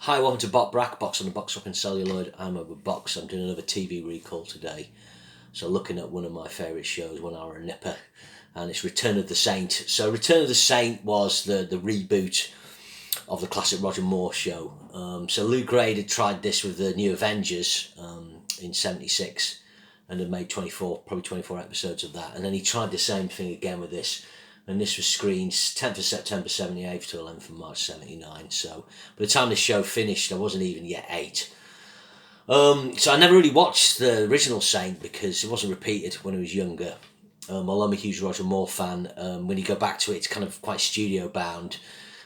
Hi, welcome to Bot Brack, Box on the Box Up in Celluloid. I'm over Box. I'm doing another TV recall today. So looking at one of my favourite shows, 1 hour a nipper, and it's Return of the Saint. So Return of the Saint was the reboot of the classic Roger Moore show. So Lew Grade had tried this with the new Avengers in '76 and had made probably 24 episodes of that. And then he tried the same thing again with this. And this was screened 10th of September 78 to 11th of March 79. So by the time the show finished, I wasn't even yet 8. So I never really watched the original Saint because it wasn't repeated when I was younger. Although I'm a huge Roger Moore fan, when you go back to it, it's kind of quite studio bound.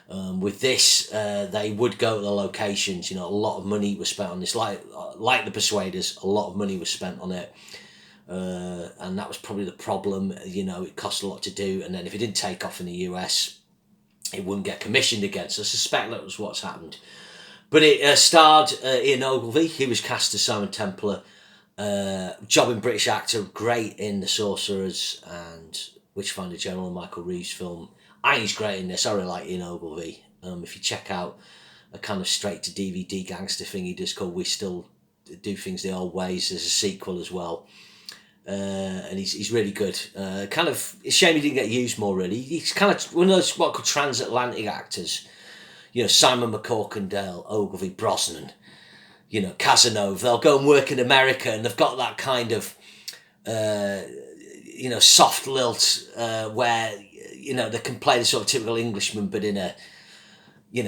With this, they would go to the locations. You know, a lot of money was spent on this. Like The Persuaders, a lot of money was spent on it. And that was probably the problem. You know, it cost a lot to do, and then if it didn't take off in the US, it wouldn't get commissioned again. So I suspect that was what's happened. But it starred Ian Ogilvy. He was cast as Simon Templar. Jobbing British actor, great in The Sorcerers and Witchfinder General, Michael Reeves film. I think he's great in this. I really like Ian Ogilvy. If you check out a kind of straight to DVD gangster thing he does called We Still Do Things the Old Ways, there's a sequel as well. And he's really good. Kind of a shame he didn't get used more. Really, he's kind of one of those what called transatlantic actors. You know, Simon McCorkindale, Ogilvy, Brosnan. You know, Casanova. They'll go and work in America, and they've got that kind of soft lilt where they can play the sort of typical Englishman, but in a I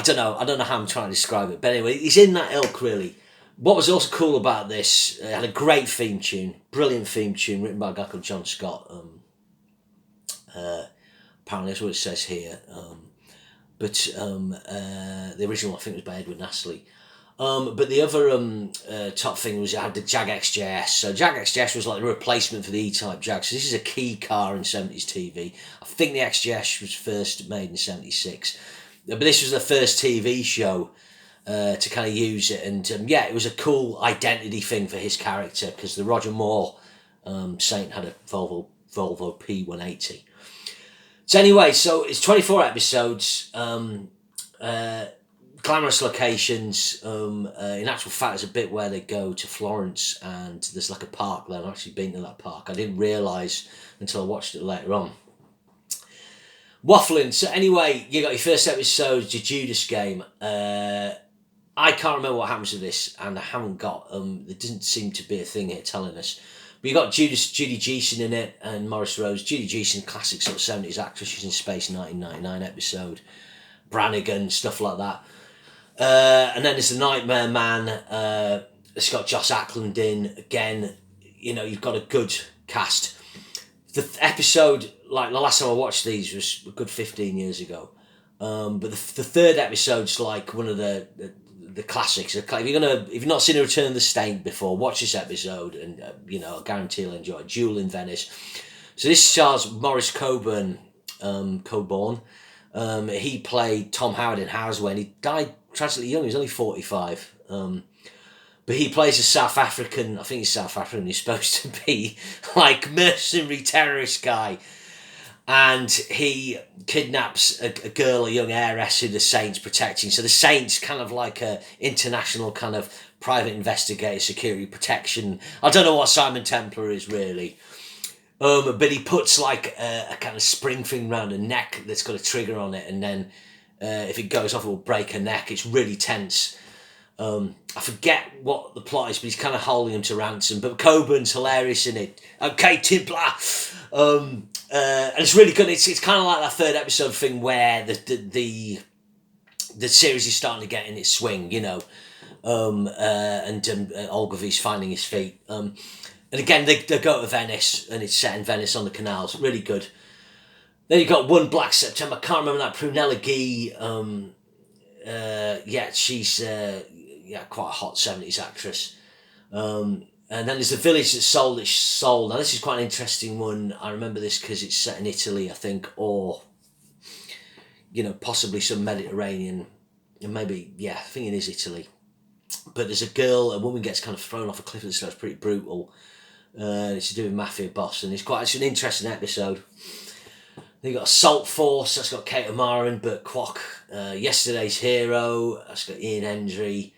don't know how I'm trying to describe it, but anyway, he's in that ilk really. What was also cool about this, it had a great theme tune, brilliant theme tune, written by a guy called John Scott. Apparently that's what it says here. But the original, I think, was by Edward Nastley. But the other top thing was it had the Jag XJS. So Jag XJS was like the replacement for the E-Type Jag. So this is a key car in 70s TV. I think the XJS was first made in 76. But this was the first TV show to kind of use it, and it was a cool identity thing for his character because the Roger Moore Saint had a Volvo P180. So anyway, so it's 24 episodes, glamorous locations. In actual fact, there's a bit where they go to Florence and there's like a park there. I've actually been to that park. I didn't realise until I watched it later on. Waffling. So anyway, you got your first episode, your Judas game. I can't remember what happens to this, and I haven't got. There doesn't seem to be a thing here telling us. But you got Judy Geeson in it, and Maurice Rose. Judy Geeson, classic sort of 70s actress. She's in Space 1999 episode. Brannigan, stuff like that. And then there's the Nightmare Man. It's got Joss Ackland in again. You know, you've got a good cast. The episode, like the last time I watched these, was a good 15 years ago. But the third episode's like one of the classics. If you've not seen A Return of the Saint before, watch this episode, and I guarantee you'll enjoy it. Duel in Venice. So this stars Maurice Coburn. He played Tom Howard in Houseway, and he died tragically young. He was only 45. But he plays a South African. I think he's South African. He's supposed to be like mercenary terrorist guy. And he kidnaps a girl, a young heiress who the Saint's protecting. So the Saint's kind of like a international kind of private investigator, security protection. I don't know what Simon Templar is really. But he puts like a kind of spring thing around her neck that's got a trigger on it. And then if it goes off, it will break her neck. It's really tense. I forget what the plot is, but he's kind of holding him to ransom. But Coburn's hilarious in it. Okay, Timpler. And it's really good. It's kind of like that third episode thing where the series is starting to get in its swing, and Ogilvy's finding his feet. And again, they go to Venice, and it's set in Venice on the canals. Really good. Then you got One Black September. I can't remember that. Prunella Gee. She's quite a hot 70s actress. And then there's The Village That Sold Its Soul. Now this is quite an interesting one. I remember this because it's set in Italy, I think, or possibly some Mediterranean, and maybe I think it is Italy. But there's a woman gets kind of thrown off a cliff and stuff. It's pretty brutal. It's to do with mafia boss, and it's an interesting episode. Then you got Assault Force, that's got Kate O'Mara and Burt Kwok. Yesterday's Hero, that's got Ian Hendry.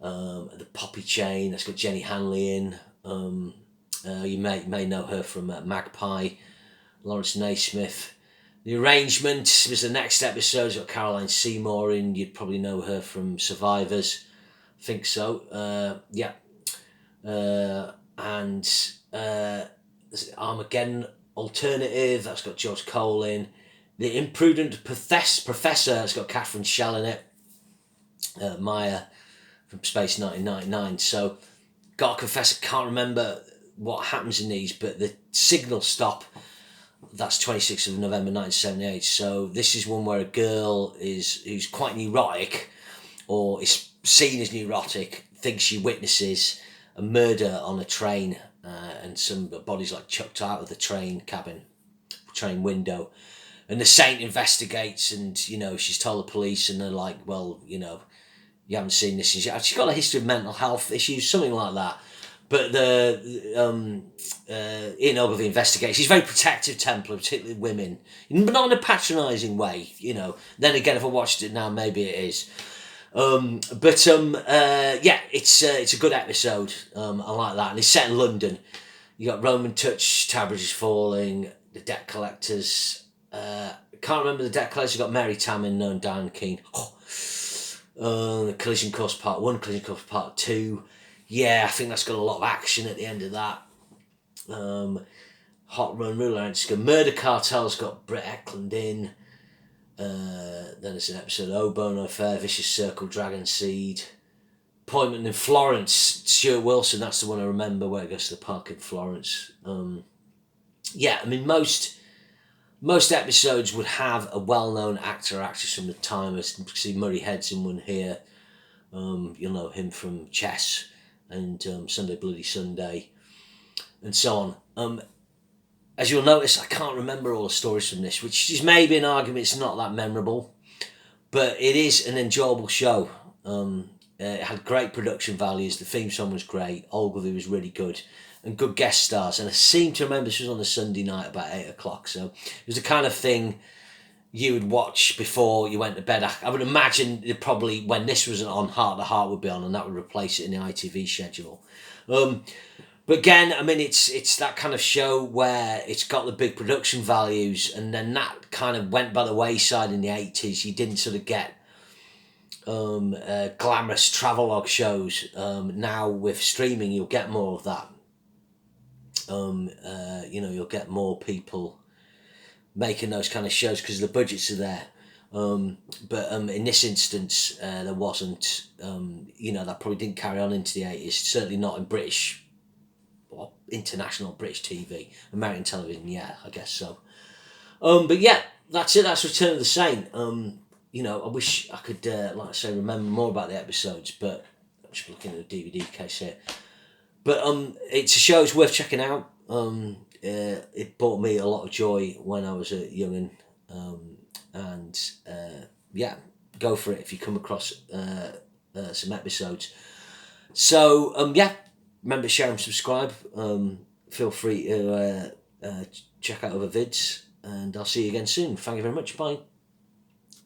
The Poppy Chain, that's got Jenny Hanley in. You may know her from Magpie. Lawrence Naismith. The Arrangement was the next episode. It's got Caroline Seymour in. You'd probably know her from Survivors. I think so. Yeah. And Armageddon Alternative, that's got George Cole in. The Imprudent Professor, that's got Catherine Shell in it. Maya from Space 1999. So, gotta confess, I can't remember what happens in these, but the signal stop, that's 26th of November 1978. So this is one where a girl who's quite neurotic, or is seen as neurotic, thinks she witnesses a murder on a train, and some bodies like chucked out of the train window. And the Saint investigates, and she's told the police, and they're like, well, you haven't seen this. She's got a history of mental health issues, something like that. But Ian Ogilvy investigates. He's very protective Templar, particularly women, but not in a patronising way. Then again, if I watched it now, maybe it is. Yeah, it's a good episode. I like that, and it's set in London. You got Roman Touch, Tower Bridge is Falling, The Debt Collectors. Can't remember the Debt Collectors. You got Mary Tammany and Dan Keane. Collision Course Part 1, Collision Course Part 2. Yeah, I think that's got a lot of action at the end of that. Hot Run Ruler, it's got Murder Cartel's got Britt Eklund in. Then there's an episode of Obono Affair, Vicious Circle, Dragon Seed. Appointment in Florence, Stuart Wilson, that's the one I remember, where it goes to the park in Florence. Yeah, I mean, most episodes would have a well-known actor or actress from the time. I see Murray Head's in one here. You'll know him from Chess and Sunday Bloody Sunday, and so on. As you'll notice, I can't remember all the stories from this, which is maybe an argument it's not that memorable, but it is an enjoyable show. It had great production values, the theme song was great, Ogilvy was really good, and good guest stars, and I seem to remember this was on a Sunday night about 8 o'clock, so it was the kind of thing you would watch before you went to bed. I would imagine it probably, when this was on, Heart to Heart would be on, and that would replace it in the ITV schedule. But again, I mean, it's that kind of show where it's got the big production values, and then that kind of went by the wayside in the 80s. You didn't sort of get glamorous travelogue shows. Now with streaming, you'll get more of that. You'll get more people making those kind of shows because the budgets are there. But in this instance, there wasn't. That probably didn't carry on into the 80s. Certainly not in British or international British TV. American television, yeah, I guess so. But yeah, that's it. That's Return of the Saint. I wish I could, like I say, remember more about the episodes, but I'm just looking at the DVD case here. But it's a show it's worth checking out. It brought me a lot of joy when I was a young'un, and yeah, go for it if you come across some episodes. So yeah, remember, share and subscribe. Feel free to check out other vids, and I'll see you again soon. Thank you very much. Bye.